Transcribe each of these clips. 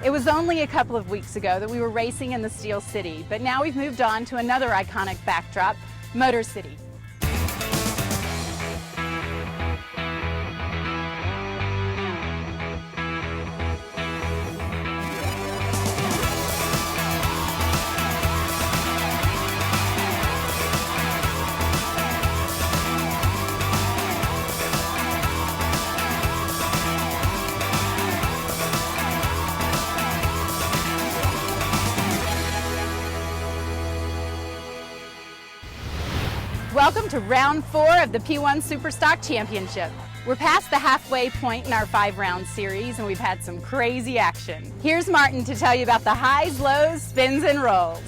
It was only a couple of weeks ago that we were racing in the Steel City, but now we've moved on to another iconic backdrop, Motor City. Welcome to round 4 of the P1 SuperStock Championship. We're past the halfway point in our 5-round series and we've had some crazy action. Here's Martin to tell you about the highs, lows, spins, and rolls.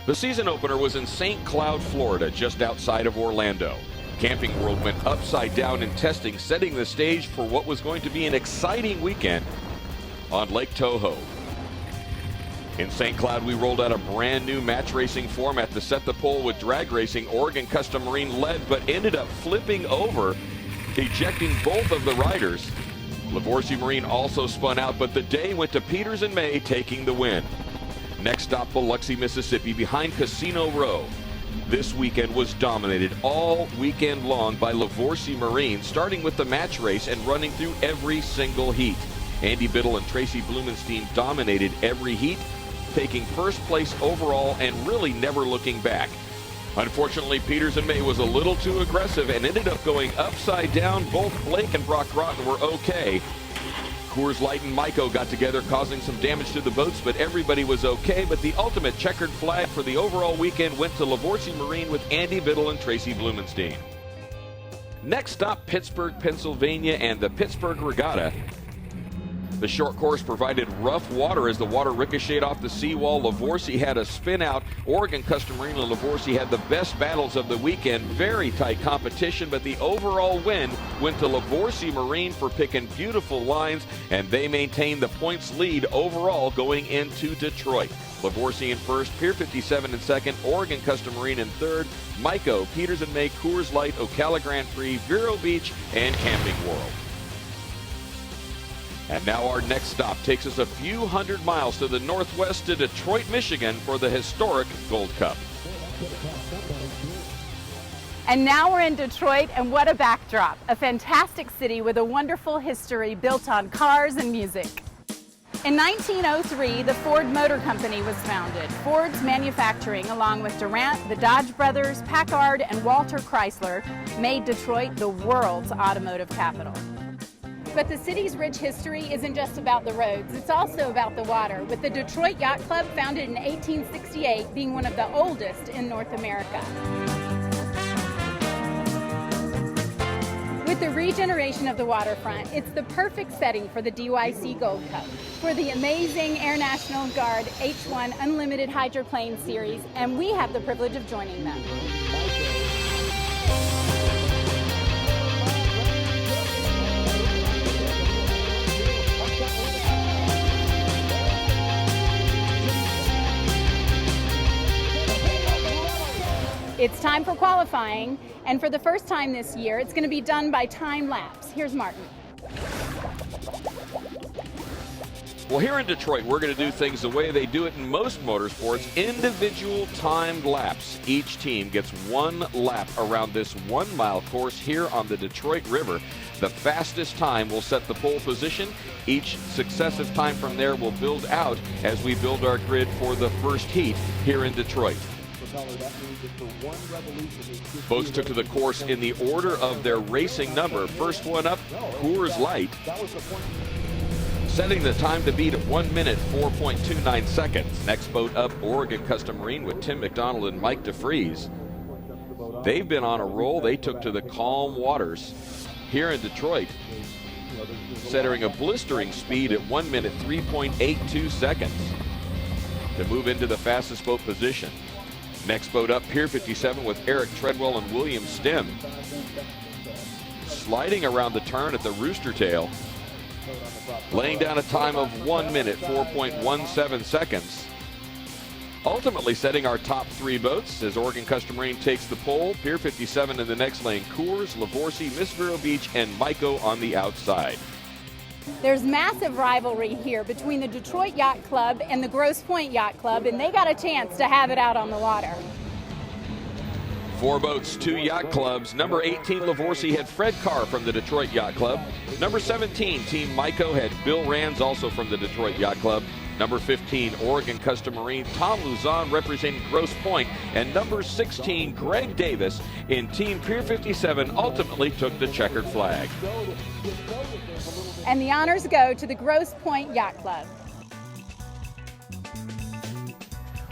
The season opener was in St. Cloud, Florida, just outside of Orlando. Camping World went upside down in testing, setting the stage for what was going to be an exciting weekend on Lake Toho. In St. Cloud, we rolled out a brand new match racing format to set the pole with drag racing. Oregon Custom Marine led, but ended up flipping over, ejecting both of the riders. Livorsi Marine also spun out, but the day went to Peters and May taking the win. Next stop, Biloxi, Mississippi, behind Casino Row. This weekend was dominated all weekend long by Livorsi Marine, starting with the match race and running through every single heat. Andy Biddle and Tracy Blumenstein dominated every heat, taking first place overall and really never looking back. Unfortunately, Peters and May was a little too aggressive and ended up going upside down. Both Blake and Brock Broughton were okay. Coors Light and Myco got together, causing some damage to the boats, but everybody was okay. But the ultimate checkered flag for the overall weekend went to Livorsi Marine with Andy Biddle and Tracy Blumenstein. Next stop, Pittsburgh, Pennsylvania, and the Pittsburgh Regatta. The short course provided rough water as the water ricocheted off the seawall. Livorsi had a spin out. Oregon Custom Marine and Livorsi had the best battles of the weekend. Very tight competition, but the overall win went to Livorsi Marine for picking beautiful lines, and they maintained the points lead overall going into Detroit. Livorsi in first, Pier 57 in second, Oregon Custom Marine in third, Myco, Peters and May, Coors Light, Ocala Grand Prix, Vero Beach, and Camping World. And now our next stop takes us a few hundred miles to the northwest to Detroit, Michigan for the historic Gold Cup. And now we're in Detroit, and what a backdrop. A fantastic city with a wonderful history built on cars and music. In 1903, the Ford Motor Company was founded. Ford's manufacturing, along with Durant, the Dodge brothers, Packard, and Walter Chrysler, made Detroit the world's automotive capital. But the city's rich history isn't just about the roads, it's also about the water, with the Detroit Yacht Club, founded in 1868, being one of the oldest in North America. With the regeneration of the waterfront, it's the perfect setting for the DYC Gold Cup, for the amazing Air National Guard H-1 Unlimited Hydroplane Series, and we have the privilege of joining them. It's time for qualifying, and for the first time this year, it's going to be done by time lapse. Here's Martin. Well, here in Detroit, we're going to do things the way they do it in most motorsports, individual timed laps. Each team gets one lap around this 1-mile course here on the Detroit River. The fastest time will set the pole position. Each successive time from there will build out as we build our grid for the first heat here in Detroit. Boats took to the course in the order of their racing number. First one up, Coors Light, setting the time to beat at 1 minute, 4.29 seconds. Next boat up, Oregon Custom Marine with Tim McDonald and Mike DeFries. They've been on a roll. They took to the calm waters here in Detroit, setting a blistering speed at 1 minute, 3.82 seconds to move into the fastest boat position. Next boat up, Pier 57 with Eric Treadwell and William Stem. Sliding around the turn at the Rooster Tail, laying down a time of 1 minute, 4.17 seconds. Ultimately setting our top 3 boats as Oregon Custom Marine takes the pole, Pier 57 in the next lane, Coors, Livorsi, Miss Vero Beach, and Myco on the outside. There's massive rivalry here between the Detroit Yacht Club and the Grosse Pointe Yacht Club, and they got a chance to have it out on the water. 4 boats, 2 yacht clubs. Number 18, Livorsi, had Fred Carr from the Detroit Yacht Club. Number 17, Team Myco, had Bill Rands, also from the Detroit Yacht Club. Number 15, Oregon Custom Marine, Tom Luzon, representing Grosse Pointe. And number 16, Greg Davis, in Team Pier 57, ultimately took the checkered flag. And the honors go to the Grosse Pointe Yacht Club.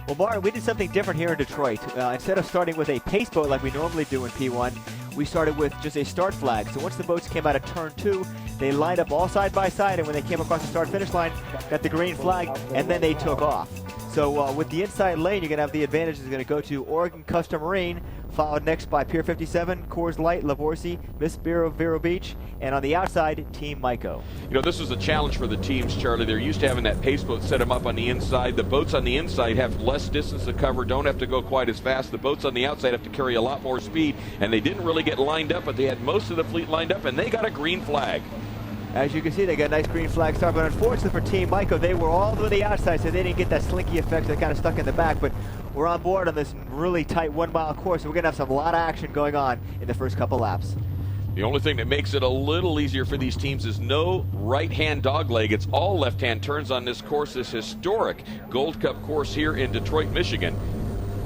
Well, Martin, we did something different here in Detroit. Instead of starting with a pace boat like we normally do in P1, we started with just a start flag. So once the boats came out of turn 2, they lined up all side by side, and when they came across the start-finish line, got the green flag, and then they took off. So with the inside lane, you're going to have the advantage is going to go to Oregon Custom Marine, followed next by Pier 57, Coors Light, Livorsi, Miss Vero Beach, and on the outside, Team Myco. You know, this was a challenge for the teams, Charlie. They're used to having that pace boat set them up on the inside. The boats on the inside have less distance to cover, don't have to go quite as fast. The boats on the outside have to carry a lot more speed, and they didn't really get lined up, but they had most of the fleet lined up, and they got a green flag. As you can see, they got a nice green flag start, but unfortunately for Team Myco, they were all the way to the outside, so they didn't get that slinky effect, so they kind of stuck in the back. But we're on board on this really tight 1 mile course, so we're going to have a lot of action going on in the first couple laps. The only thing that makes it a little easier for these teams is no right-hand dogleg. It's all left-hand turns on this course, this historic Gold Cup course here in Detroit, Michigan.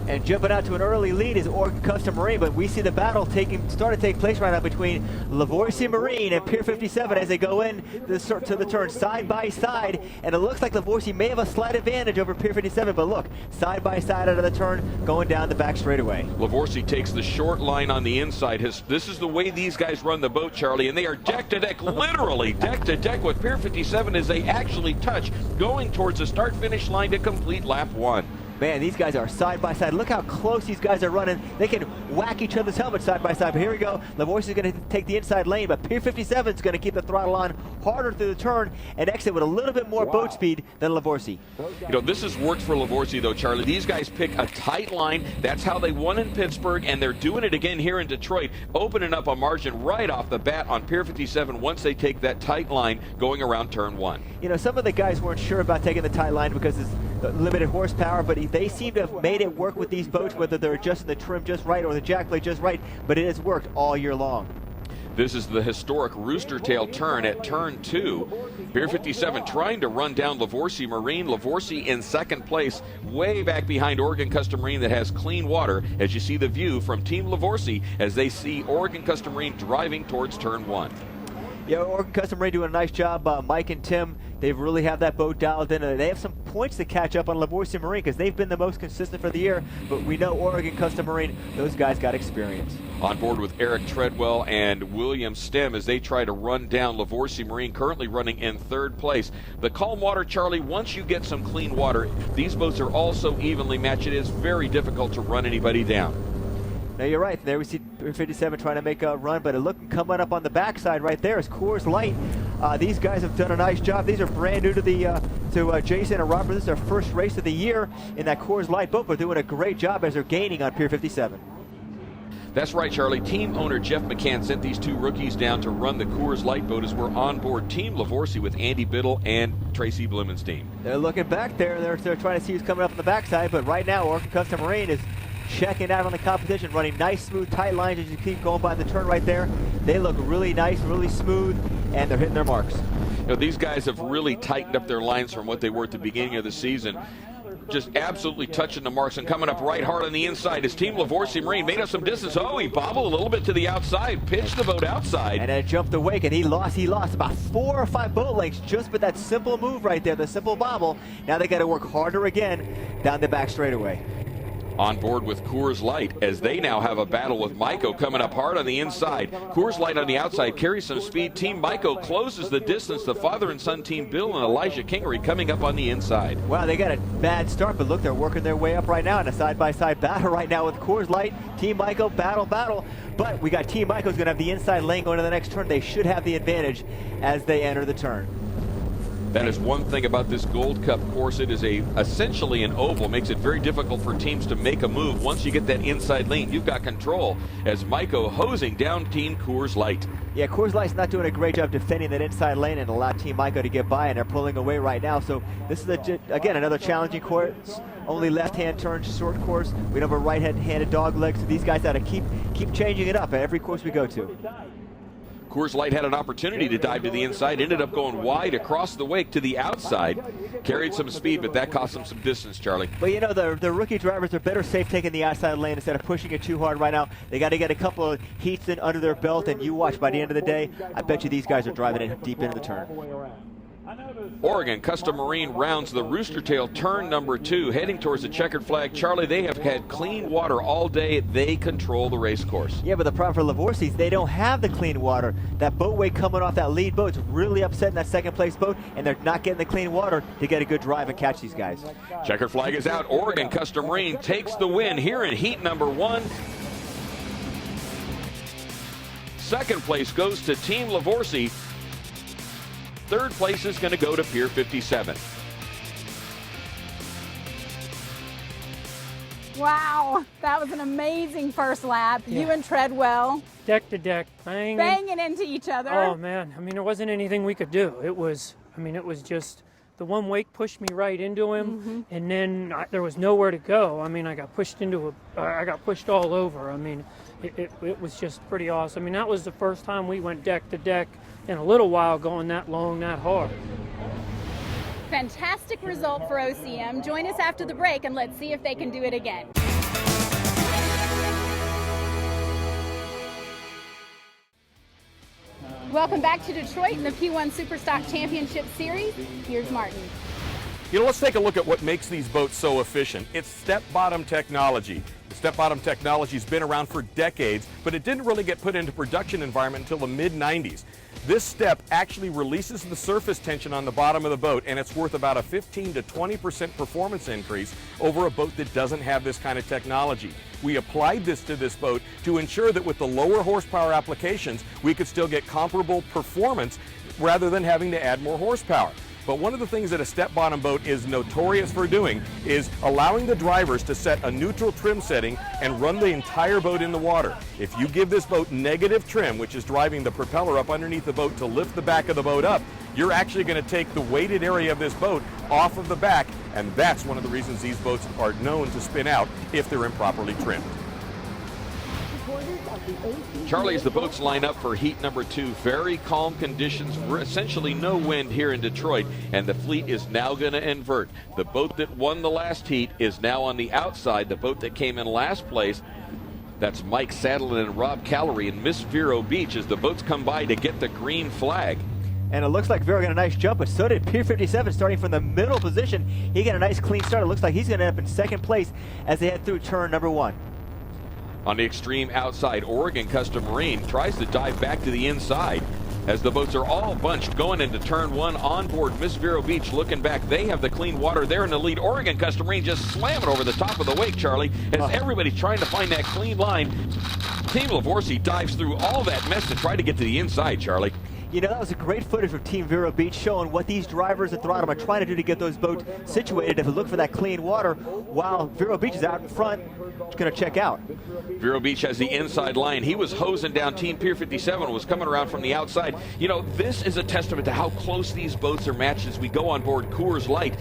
And jumping out to an early lead is Oregon Custom Marine, but we see the battle start to take place right now between Livorsi Marine and Pier 57 as they go in to the turn side by side. And it looks like Livorsi may have a slight advantage over Pier 57, but look, side by side out of the turn, going down the back straightaway. Livorsi takes the short line on the inside. This is the way these guys run the boat, Charlie, and they are deck to deck, literally deck to deck with Pier 57 as they actually touch, going towards the start-finish line to complete lap 1. Man, these guys are side by side. Look how close these guys are running. They can whack each other's helmets side by side. But here we go. Livorsi is going to take the inside lane, but Pier 57 is going to keep the throttle on harder through the turn and exit with a little bit more boat speed than Livorsi. You know, this has worked for Livorsi, though, Charlie. These guys pick a tight line. That's how they won in Pittsburgh, and they're doing it again here in Detroit, opening up a margin right off the bat on Pier 57 once they take that tight line going around turn 1. You know, some of the guys weren't sure about taking the tight line because it's limited horsepower, but they seem to have made it work with these boats, whether they're adjusting the trim just right or the jack plate just right, but it has worked all year long. This is the historic Rooster Tail turn at turn 2. Pier 57 trying to run down Livorsi Marine. Livorsi in second place, way back behind Oregon Custom Marine that has clean water, as you see the view from Team Livorsi as they see Oregon Custom Marine driving towards turn 1. Yeah, Oregon Custom Marine doing a nice job. Mike and Tim, they really have that boat dialed in. They have some points to catch up on Livorsi Marine because they've been the most consistent for the year. But we know Oregon Custom Marine, those guys got experience. On board with Eric Treadwell and William Stem as they try to run down Livorsi Marine, currently running in third place. The calm water, Charlie, once you get some clean water, these boats are all so evenly matched, it is very difficult to run anybody down. Now you're right. There we see 57 trying to make a run, but look, coming up on the backside right there is Coors Light. These guys have done a nice job. These are brand new to Jason and Robert. This is their first race of the year in that Coors Light boat, but doing a great job as they're gaining on Pier 57. That's right, Charlie. Team owner Jeff McCann sent these 2 rookies down to run the Coors Light boat as we're on board Team Livorsi with Andy Biddle and Tracy Blumenstein. They're looking back there. They're trying to see who's coming up on the backside, but right now Oregon Custom Marine is checking out on the competition, running nice, smooth, tight lines as you keep going by the turn right there. They look really nice, really smooth, and they're hitting their marks. You know, these guys have really tightened up their lines from what they were at the beginning of the season. Just absolutely touching the marks and coming up right hard on the inside. His Team Livorsi Marine made up some distance. Oh, he bobbled a little bit to the outside, pitched the boat outside. And then it jumped awake, and he lost about 4 or 5 boat lengths just with that simple move right there, the simple bobble. Now they got to work harder again down the back straightaway. On board with Coors Light as they now have a battle with Myco coming up hard on the inside. Coors Light on the outside carries some speed. Team Myco closes the distance. The father and son team Bill and Elijah Kingery coming up on the inside. Wow, they got a bad start, but look, they're working their way up right now in a side-by-side battle right now with Coors Light. Team Myco, battle. But we got Team Myco's going to have the inside lane going to the next turn. They should have the advantage as they enter the turn. That is one thing about this Gold Cup course. It is essentially an oval. Makes it very difficult for teams to make a move. Once you get that inside lane, you've got control as Maiko hosing down Team Coors Light. Yeah, Coors Light's not doing a great job defending that inside lane and allow Team Maiko to get by, and they're pulling away right now. So this is, again, another challenging course. Only left-hand turn, short course. We don't have a right-handed dog leg, so these guys got to keep changing it up at every course we go to. Coors Light had an opportunity to dive to the inside, ended up going wide across the wake to the outside. Carried some speed, but that cost them some distance, Charlie. But you know, the rookie drivers are better safe taking the outside lane instead of pushing it too hard right now. They got to get a couple of heats in under their belt, and you watch, by the end of the day, I bet you these guys are driving it deep into the turn. Oregon Custom Marine rounds the Rooster Tail turn number 2, heading towards the checkered flag. Charlie, they have had clean water all day. They control the race course. Yeah, but the problem for Lavorsi's, they don't have the clean water. That boat weight coming off that lead boat's really upsetting that second place boat, and they're not getting the clean water to get a good drive and catch these guys. Checkered flag is out. Oregon Custom Marine takes the win here in heat number 1. Second place goes to Team Lavorsi. Third place is going to go to Pier 57. Wow, that was an amazing first lap. Yeah. You and Treadwell Deck to deck, banging into each other. Oh man, I mean, there wasn't anything we could do. It was just the one wake pushed me right into him, and then there was nowhere to go. I mean, I got pushed all over. I mean, it was just pretty awesome. I mean, that was the first time we went deck to deck in a little while, going that long, that hard. Fantastic result for OCM. Join us after the break and let's see if they can do it again. Welcome back to Detroit in the P1 SuperStock Championship Series. Here's Martin. You know, let's take a look at what makes these boats so efficient. It's step-bottom technology. The step-bottom technology's been around for decades, but it didn't really get put into production environment until the mid-90s. This step actually releases the surface tension on the bottom of the boat, and it's worth about a 15 to 20% performance increase over a boat that doesn't have this kind of technology. We applied this to this boat to ensure that with the lower horsepower applications, we could still get comparable performance rather than having to add more horsepower. But one of the things that a step-bottom boat is notorious for doing is allowing the drivers to set a neutral trim setting and run the entire boat in the water. If you give this boat negative trim, which is driving the propeller up underneath the boat to lift the back of the boat up, you're actually going to take the weighted area of this boat off of the back, and that's one of the reasons these boats are known to spin out if they're improperly trimmed. Charlie, as the boats line up for heat number 2, very calm conditions, essentially no wind here in Detroit, and the fleet is now going to invert. The boat that won the last heat is now on the outside. The boat that came in last place, that's Mike Saddleton and Rob Callery in Miss Vero Beach, as the boats come by to get the green flag. And it looks like Vero got a nice jump, but so did Pier 57, starting from the middle position. He got a nice clean start. It looks like he's going to end up in second place as they head through turn number 1. On the extreme outside, Oregon Custom Marine tries to dive back to the inside as the boats are all bunched going into turn 1 on board Miss Vero Beach. Looking back, they have the clean water there in the lead. Oregon Custom Marine just slamming over the top of the wake, Charlie, as everybody's trying to find that clean line. Team Lavorsi dives through all that mess to try to get to the inside, Charlie. You know, that was a great footage from Team Vero Beach showing what these drivers at Throttle are trying to do to get those boats situated to look for that clean water, while Vero Beach is out in front, going to check out. Vero Beach has the inside line. He was hosing down Team Pier 57, was coming around from the outside. You know, this is a testament to how close these boats are matched as we go on board Coors Light.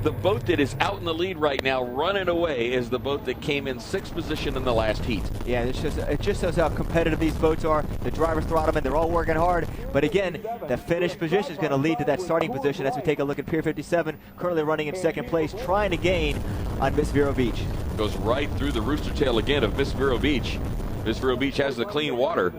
The boat that is out in the lead right now, running away, is the boat that came in 6th position in the last heat. Yeah, it just shows how competitive these boats are. The drivers, Throttleman, they're all working hard. But again, the finished position is going to lead to that starting position as we take a look at Pier 57, currently running in second place, trying to gain on Miss Vero Beach. Goes right through the rooster tail again of Miss Vero Beach. Miss Vero Beach has the clean water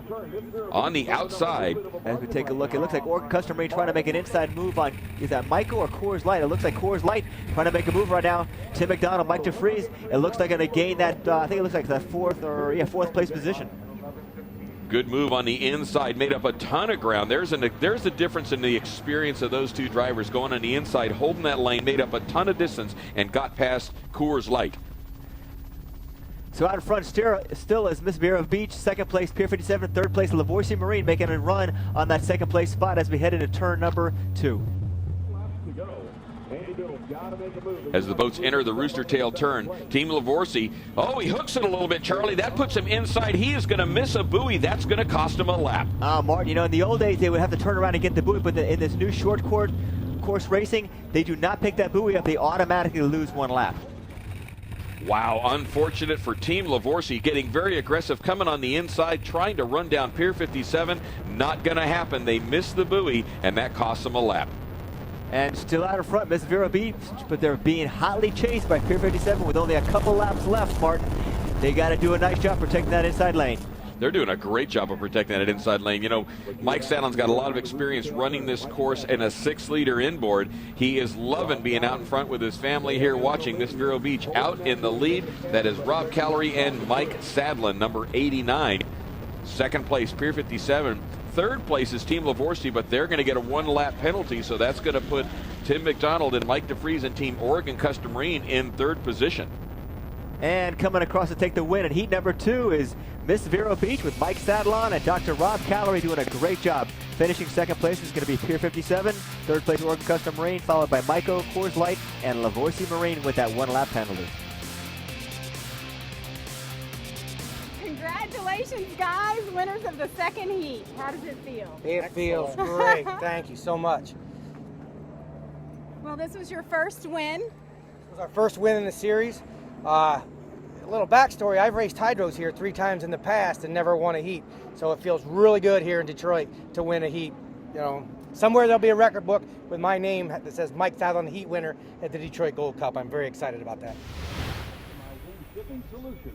on the outside. As we take a look, it looks like Oregon Custom Marine trying to make an inside move on, is that Maiko or Coors Light? It looks like Coors Light trying to make a move right now. Tim McDonald, Mike DeFries, it looks like going to gain that, I think it looks like the fourth place position. Good move on the inside, made up a ton of ground. There's the difference in the experience of those two drivers going on the inside, holding that lane, made up a ton of distance, and got past Coors Light. So out in front still is Miss Vero Beach, second place Pier 57, third place Lavorsi Marine, making a run on that second place spot as we head into turn number 2. As the boats enter the rooster tail turn, Team Lavorsi, he hooks it a little bit, Charlie. That puts him inside. He is going to miss a buoy. That's going to cost him a lap. Martin, in the old days, they would have to turn around and get the buoy, but in this new short course racing, they do not pick that buoy up. They automatically lose one lap. Wow, unfortunate for Team Lavorsi, getting very aggressive, coming on the inside, trying to run down Pier 57. Not going to happen. They miss the buoy, and that costs them a lap. And still out in front, Miss Vero Beach, but they're being hotly chased by Pier 57 with only a couple laps left, Martin. They got to do a nice job protecting that inside lane. They're doing a great job of protecting that inside lane. Mike Sadlin's got a lot of experience running this course in a 6-liter inboard. He is loving being out in front with his family here watching Miss Vero Beach. Out in the lead, that is Rob Callery and Mike Sadlin, number 89. Second place, Pier 57. Third place is Team Lavorsi, but they're going to get a 1-lap penalty, so that's going to put Tim McDonald and Mike DeFries and Team Oregon Custom Marine in third position. And coming across to take the win in heat number 2 is Miss Vero Beach with Mike Sadlon and Dr. Rob Callery doing a great job. Finishing second place is going to be Pier 57. Third place, Oregon Custom Marine, followed by Myco, Coors Light, and Lavorsi Marine with that 1-lap penalty. Congratulations, guys, winners of the second heat. How does it feel? It feels great. Thank you so much. Well, this was your first win. It was our first win in the series. A little backstory, I've raced hydros here 3 times in the past and never won a heat. So it feels really good here in Detroit to win a heat. Somewhere there'll be a record book with my name that says Mike Sadlon, the heat winner at the Detroit Gold Cup. I'm very excited about that.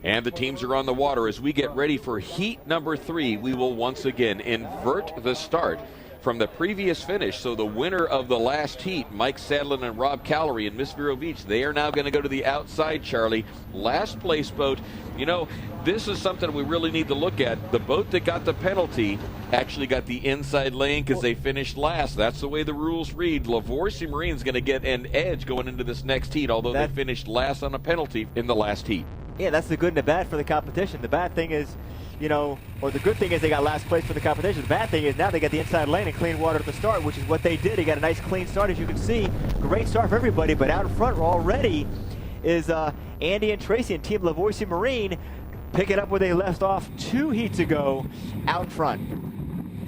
And the teams are on the water as we get ready for heat number 3. We will once again invert the start from the previous finish. So the winner of the last heat, Mike Sadlin and Rob Callery in Miss Vero Beach, they are now going to go to the outside, Charlie. Last place boat. This is something we really need to look at. The boat that got the penalty actually got the inside lane because they finished last. That's the way the rules read. Lavorsi Marine's going to get an edge going into this next heat, although they finished last on a penalty in the last heat. Yeah, that's the good and the bad for the competition. The bad thing is, or the good thing is they got last place for the competition. The bad thing is now they got the inside lane and clean water at the start, which is what they did. They got a nice clean start, as you can see. Great start for everybody, but out in front already is Andy and Tracy and Team Lavorsi Marine picking up where they left off 2 heats ago out front.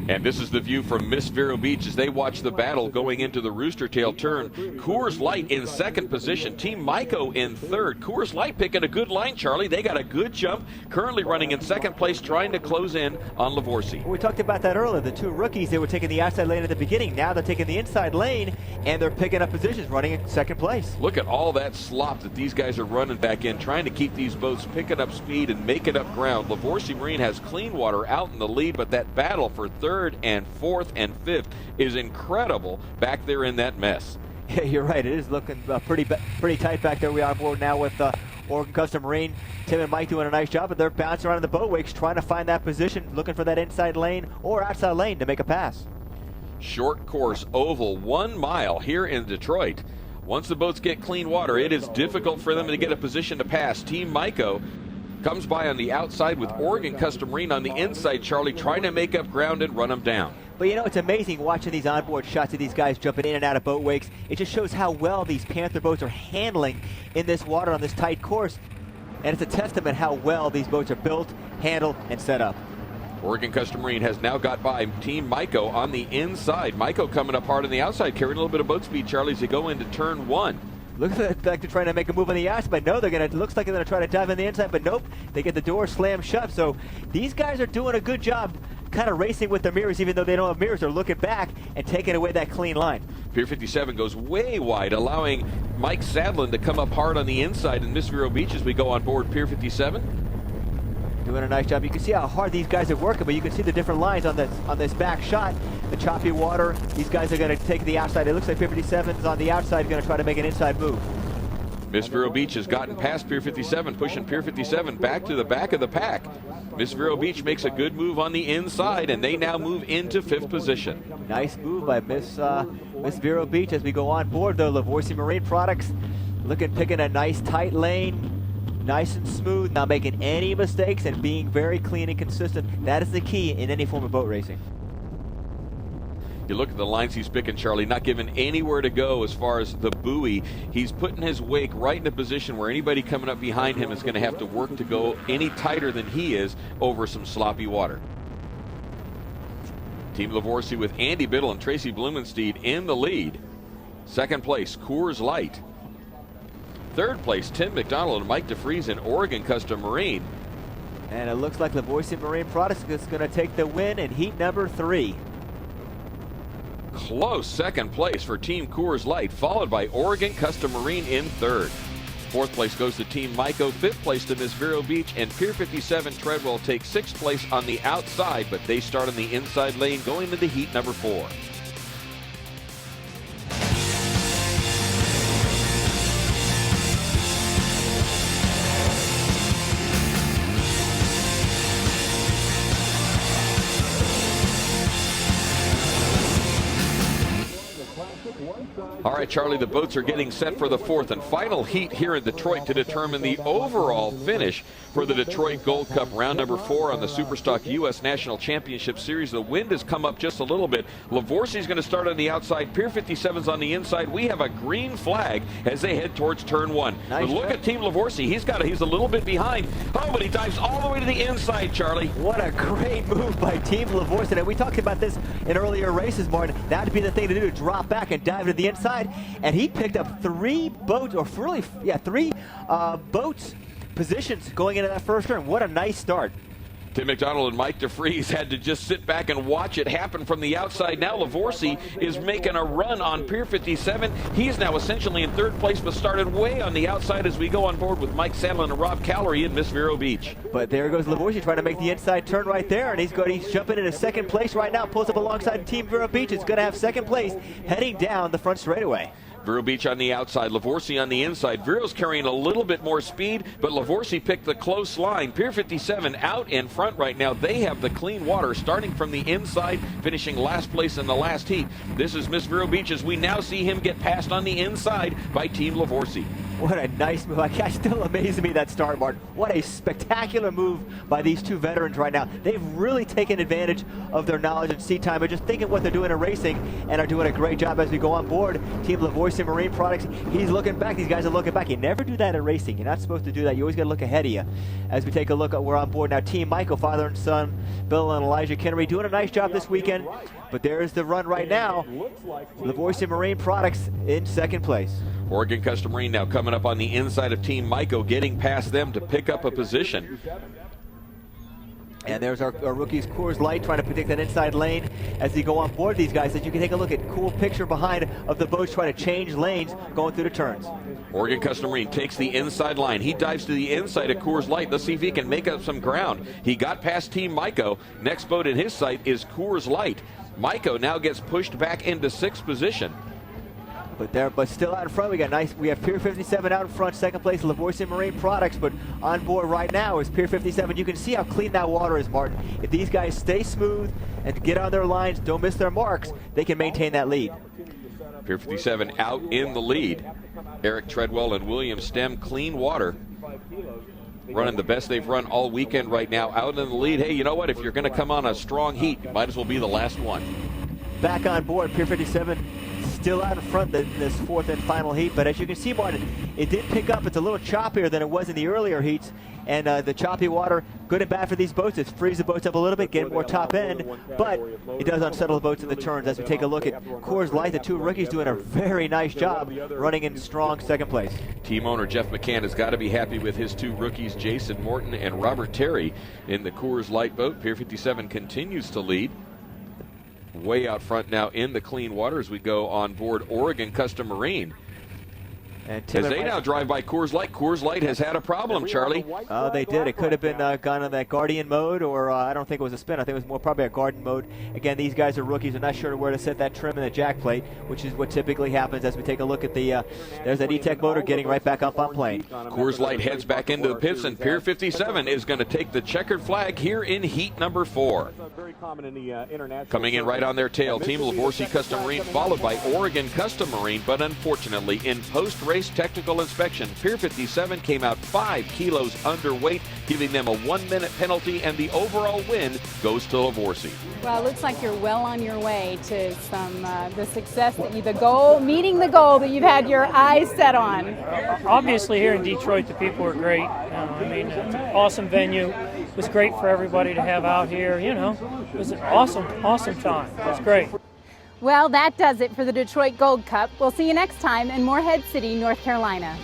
And this is the view from Miss Vero Beach as they watch the battle going into the rooster tail turn. Coors Light in second position. Team Myco in third. Coors Light picking a good line, Charlie. They got a good jump. Currently running in second place, trying to close in on Lavorsi. Well, we talked about that earlier. The 2 rookies, they were taking the outside lane at the beginning. Now they're taking the inside lane, and they're picking up positions, running in second place. Look at all that slop that these guys are running back in, trying to keep these boats picking up speed and making up ground. Lavorsi Marine has clean water out in the lead, but that battle for third and fourth and fifth is incredible back there in that mess. Yeah, you're right. It is looking pretty tight back there. We are on board now with Oregon Custom Marine. Tim and Mike doing a nice job, but they're bouncing around in the boat wakes, trying to find that position, looking for that inside lane or outside lane to make a pass. Short course oval, 1 mile here in Detroit. Once the boats get clean water, it is difficult for them to get a position to pass. Team Myco comes by on the outside with Oregon Custom Marine on the inside, Charlie, trying to make up ground and run them down. But it's amazing watching these onboard shots of these guys jumping in and out of boat wakes. It just shows how well these Panther boats are handling in this water on this tight course. And it's a testament how well these boats are built, handled, and set up. Oregon Custom Marine has now got by Team Myco on the inside. Myco coming up hard on the outside, carrying a little bit of boat speed, Charlie, as they go into turn 1. Looks like they're trying to make a move on the outside, but no, looks like they're going to try to dive in the inside, but nope, they get the door slammed shut. So these guys are doing a good job kind of racing with their mirrors, even though they don't have mirrors. They're looking back and taking away that clean line. Pier 57 goes way wide, allowing Mike Sadlin to come up hard on the inside in Miss Vero Beach as we go on board Pier 57. Doing a nice job. You can see how hard these guys are working, but you can see the different lines on this back shot. The choppy water. These guys are going to take the outside. It looks like Pier 57 is on the outside, going to try to make an inside move. Miss Vero Beach has gotten past Pier 57, pushing Pier 57 back to the back of the pack. Miss Vero Beach makes a good move on the inside, and they now move into 5th position. Nice move by Miss Vero Beach as we go on board, though. Lavorsi Marine Products picking a nice tight lane. Nice and smooth, not making any mistakes and being very clean and consistent. That is the key in any form of boat racing. You look at the lines he's picking, Charlie, not giving anywhere to go as far as the buoy. He's putting his wake right in a position where anybody coming up behind him is going to have to work to go any tighter than he is over some sloppy water. Team Livorsi with Andy Biddle and Tracy Blumensteed in the lead. Second place, Coors Light. Third place, Tim McDonald and Mike DeFries in Oregon Custom Marine. And it looks like Livorsi Marine Products is going to take the win in heat number 3. Close second place for Team Coors Light, followed by Oregon Custom Marine in third. Fourth place goes to Team Myco, fifth place to Miss Vero Beach, and Pier 57 Treadwell takes sixth place on the outside, but they start on the inside lane going into heat number 4. All right, Charlie, the boats are getting set for the fourth and final heat here in Detroit to determine the overall finish for the Detroit Gold Cup, round number 4 on the SuperStock U.S. National Championship Series. The wind has come up just a little bit. Livorsi's going to start on the outside. Pier 57's on the inside. We have a green flag as they head towards turn 1. Nice. But look at Team Livorsi. He's a little bit behind. Oh, but he dives all the way to the inside, Charlie. What a great move by Team Livorsi. And we talked about this in earlier races, Martin. That would be the thing to do, to drop back and dive to the inside. And he picked up 3 boats, or really, yeah, 3 boats positions going into that first turn. What a nice start. Tim McDonald and Mike DeFries had to just sit back and watch it happen from the outside. Now Livorsi is making a run on Pier 57. He's now essentially in third place, but started way on the outside as we go on board with Mike Sandlin and Rob Callery in Miss Vero Beach. But there goes Livorsi trying to make the inside turn right there, and he's jumping into second place right now. Pulls up alongside Team Vero Beach. It's going to have second place heading down the front straightaway. Vero Beach on the outside, Livorsi on the inside. Vero's carrying a little bit more speed, but Livorsi picked the close line. Pier 57 out in front right now. They have the clean water starting from the inside, finishing last place in the last heat. This is Miss Vero Beach as we now see him get passed on the inside by Team Livorsi. What a nice move. It still amazes me, that start, Martin. What a spectacular move by these 2 veterans right now. They've really taken advantage of their knowledge and seat time and just thinking what they're doing in racing, and are doing a great job as we go on board. Team Livorsi Marine Products, he's looking back. These guys are looking back. You never do that in racing. You're not supposed to do that. You always got to look ahead of you. As we take a look, we're on board now. Team Myco, father and son, Bill and Elijah Kennery, doing a nice job this weekend. But there's the run right now. Livorsi Marine Products in second place. Oregon Custom Marine now coming up on the inside of Team Myco, getting past them to pick up a position. And there's our rookies, Coors Light, trying to predict that inside lane as they go on board these guys. As you can take a look at cool picture behind of the boats trying to change lanes going through the turns. Oregon Custom Marine takes the inside line. He dives to the inside of Coors Light. Let's see if he can make up some ground. He got past Team Myco. Next boat in his sight is Coors Light. Myco now gets pushed back into 6th position. But still out in front, we have Pier 57 out in front, second place, Livorsi Marine Products. But on board right now is Pier 57. You can see how clean that water is, Martin. If these guys stay smooth and get on their lines, don't miss their marks, they can maintain that lead. Pier 57 out in the lead. Eric Treadwell and William Stem, clean water, running the best they've run all weekend right now, out in the lead. Hey, you know what? If you're going to come on a strong heat, you might as well be the last one. Back on board, Pier 57 still out in front in this 4th and final heat. But as you can see, Martin, it did pick up. It's a little choppier than it was in the earlier heats. And the choppy water, good and bad for these boats. It frees the boats up a little bit, getting more top end. But it does unsettle the boats in the turns. As we take a look at Coors Light, the 2 rookies doing a very nice job running in strong second place. Team owner Jeff McCann has got to be happy with his 2 rookies, Jason Morton and Robert Terry, in the Coors Light boat. Pier 57 continues to lead. Way out front now in the clean water as we go on board Oregon Custom Marine. And as they now drive by Coors Light. Coors Light has had a problem, Charlie. Oh, they did. It could have been gone in that Guardian mode, or I don't think it was a spin. I think it was more probably a Garden mode. Again, these guys are rookies. They're not sure where to set that trim in the jack plate, which is what typically happens as we take a look at the, there's that E-Tech motor getting right back up on plane. Coors Light heads back into the pits, and Pier 57 is going to take the checkered flag here in heat number 4. Coming in right on their tail, Team Livorsi Custom Marine, followed by Oregon Custom Marine, but unfortunately in post-race race technical inspection, Pier 57 came out 5 kilos underweight, giving them a 1-minute penalty, and the overall win goes to Livorsi. Well, it looks like you're well on your way to the success that meeting the goal that you've had your eyes set on. Obviously, here in Detroit, the people were great. I mean, it's an awesome venue. It was great for everybody to have out here. You know, it was an awesome time. It was great. Well, that does it for the Detroit Gold Cup. We'll see you next time in Morehead City, North Carolina.